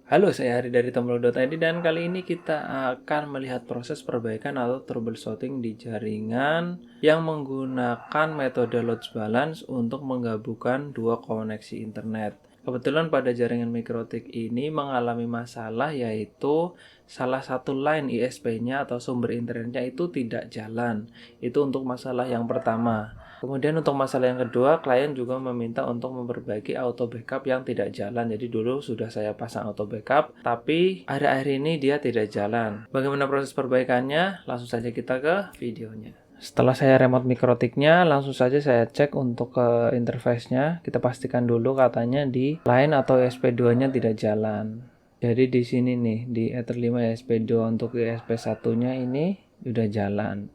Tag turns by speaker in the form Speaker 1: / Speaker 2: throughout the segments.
Speaker 1: Halo, saya Hari dari Tumblr.id dan kali ini kita akan melihat proses perbaikan atau troubleshooting di jaringan yang menggunakan metode load balance untuk menggabungkan dua koneksi internet. Kebetulan pada jaringan mikrotik ini mengalami masalah, yaitu salah satu line ISP-nya atau sumber internetnya itu tidak jalan. Itu untuk masalah yang pertama. Kemudian untuk masalah yang kedua, klien juga meminta untuk memperbaiki auto backup yang tidak jalan. Jadi dulu sudah saya pasang auto backup, tapi akhir-akhir ini dia tidak jalan. Bagaimana proses perbaikannya? Langsung saja kita ke videonya. Setelah saya remote mikrotiknya, langsung saja saya cek untuk ke interface-nya. Kita pastikan dulu katanya di line atau ESP2-nya tidak jalan. Jadi di sini nih, di Ether 5 ESP2 untuk ESP1-nya ini sudah jalan.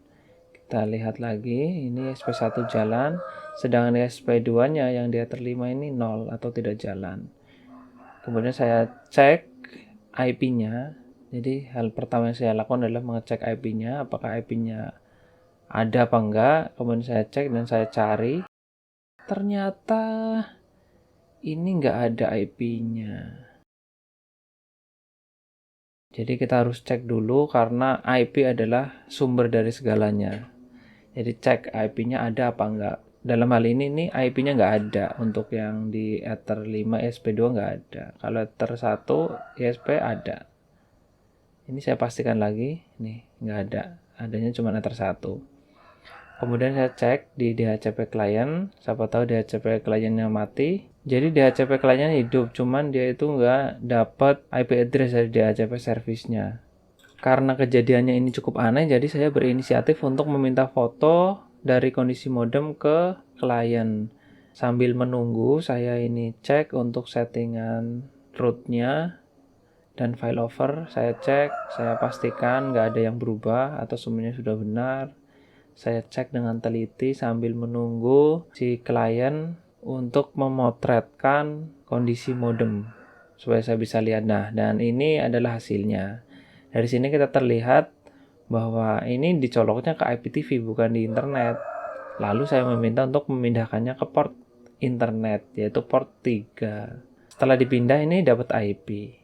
Speaker 1: Kita lihat lagi, ini SP1 jalan, sedangkan SP2-nya yang di Ether 5 ini 0 atau tidak jalan. Kemudian saya cek IP-nya. Jadi hal pertama yang saya lakukan adalah mengecek IP-nya, apakah IP-nya ada apa enggak. Kemudian saya cek dan saya cari. Ternyata ini enggak ada IP-nya. Jadi kita harus cek dulu karena IP adalah sumber dari segalanya. Jadi cek IP-nya ada apa enggak. Dalam hal ini nih IP-nya nggak ada untuk yang di Ether 5 ESP2 nggak ada. Kalau Ether 1 ESP ada. Ini saya pastikan lagi, nih nggak ada. Adanya cuma Ether 1. Kemudian saya cek di DHCP client, siapa tahu DHCP clientnya mati. Jadi DHCP clientnya hidup, cuman dia itu nggak dapat IP address dari DHCP service-nya. Karena kejadiannya ini cukup aneh, jadi saya berinisiatif untuk meminta foto dari kondisi modem ke klien. Sambil menunggu, saya ini cek untuk settingan rootnya dan failover. Saya cek, saya pastikan nggak ada yang berubah atau semuanya sudah benar. Saya cek dengan teliti sambil menunggu si klien untuk memotretkan kondisi modem supaya saya bisa lihat. Nah, dan ini adalah hasilnya. Dari sini kita terlihat bahwa ini dicoloknya ke IPTV bukan di internet. Lalu saya meminta untuk memindahkannya ke port internet, yaitu port 3. Setelah dipindah ini dapat IP.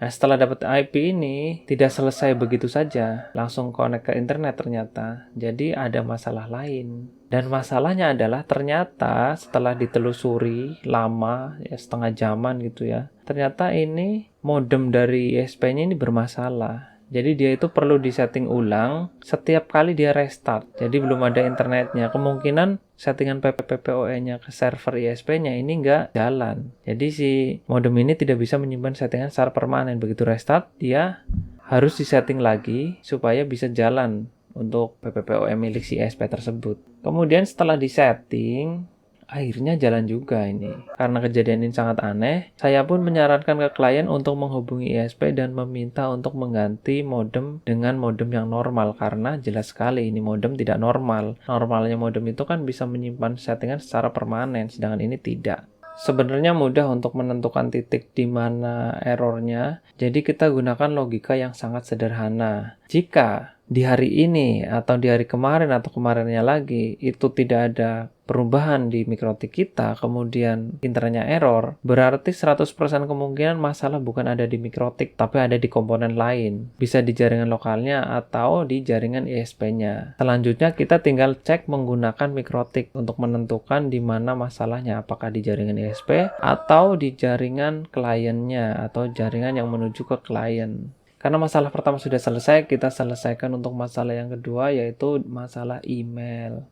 Speaker 1: Nah, setelah dapat IP ini tidak selesai begitu saja, langsung connect ke internet ternyata. Jadi ada masalah lain. Dan masalahnya adalah ternyata setelah ditelusuri lama, ya setengah jaman gitu ya, ternyata ini modem dari ISP-nya ini bermasalah. Jadi dia itu perlu disetting ulang setiap kali dia restart. Jadi belum ada internetnya. Kemungkinan settingan PPPoE-nya ke server ISP-nya ini nggak jalan. Jadi si modem ini tidak bisa menyimpan settingan secara permanen. Begitu restart, dia harus disetting lagi supaya bisa jalan untuk PPPoE milik si ISP tersebut. Kemudian setelah disetting, akhirnya jalan juga ini. Karena kejadian ini sangat aneh, saya pun menyarankan ke klien untuk menghubungi ISP dan meminta untuk mengganti modem dengan modem yang normal karena jelas sekali ini modem tidak normal. Normalnya modem itu kan bisa menyimpan settingan secara permanen, sedangkan ini tidak. Sebenarnya mudah untuk menentukan titik di mana errornya. Jadi kita gunakan logika yang sangat sederhana. Jika di hari ini atau di hari kemarin atau kemarinnya lagi itu tidak ada perubahan di mikrotik kita, kemudian internetnya error, berarti 100% kemungkinan masalah bukan ada di mikrotik, tapi ada di komponen lain. Bisa di jaringan lokalnya atau di jaringan ISP-nya. Selanjutnya kita tinggal cek menggunakan mikrotik untuk menentukan di mana masalahnya, apakah di jaringan ISP atau di jaringan kliennya atau jaringan yang menuju ke klien. Karena masalah pertama sudah selesai, kita selesaikan untuk masalah yang kedua, yaitu masalah email.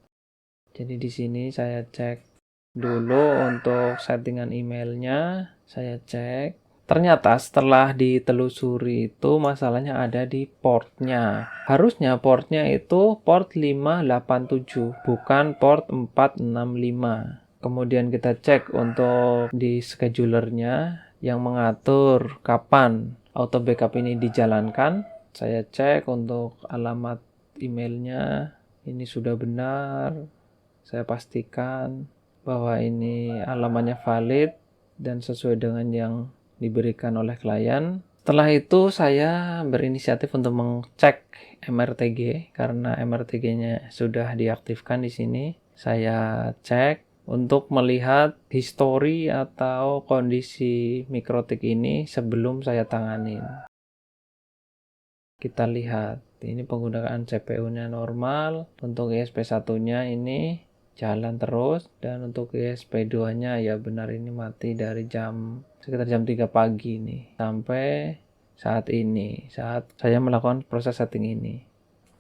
Speaker 1: Jadi di sini saya cek dulu untuk settingan emailnya, saya cek. Ternyata setelah ditelusuri itu masalahnya ada di portnya. Harusnya portnya itu port 587, bukan port 465. Kemudian kita cek untuk di schedulernya yang mengatur kapan auto backup ini dijalankan. Saya cek untuk alamat emailnya, ini sudah benar. Saya pastikan bahwa ini alamatnya valid dan sesuai dengan yang diberikan oleh klien. Setelah itu saya berinisiatif untuk mengecek MRTG karena MRTG-nya sudah diaktifkan di sini. Saya cek untuk melihat histori atau kondisi mikrotik ini sebelum saya tanganin. Kita lihat, ini penggunaan CPU-nya normal, untuk ISP1-nya ini jalan terus, dan untuk ISP2-nya ya benar ini mati dari sekitar jam 3 pagi nih sampai saat ini, saat saya melakukan proses setting ini.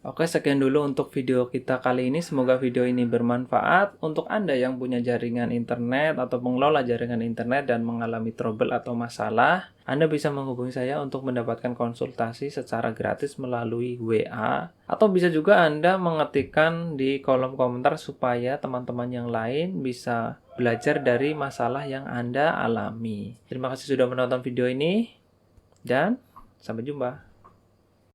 Speaker 1: Oke, sekian dulu untuk video kita kali ini. Semoga video ini bermanfaat untuk Anda yang punya jaringan internet atau pengelola jaringan internet dan mengalami trouble atau masalah. Anda bisa menghubungi saya untuk mendapatkan konsultasi secara gratis melalui WA, atau bisa juga Anda mengetikkan di kolom komentar supaya teman-teman yang lain bisa belajar dari masalah yang Anda alami. Terima kasih sudah menonton video ini dan sampai jumpa.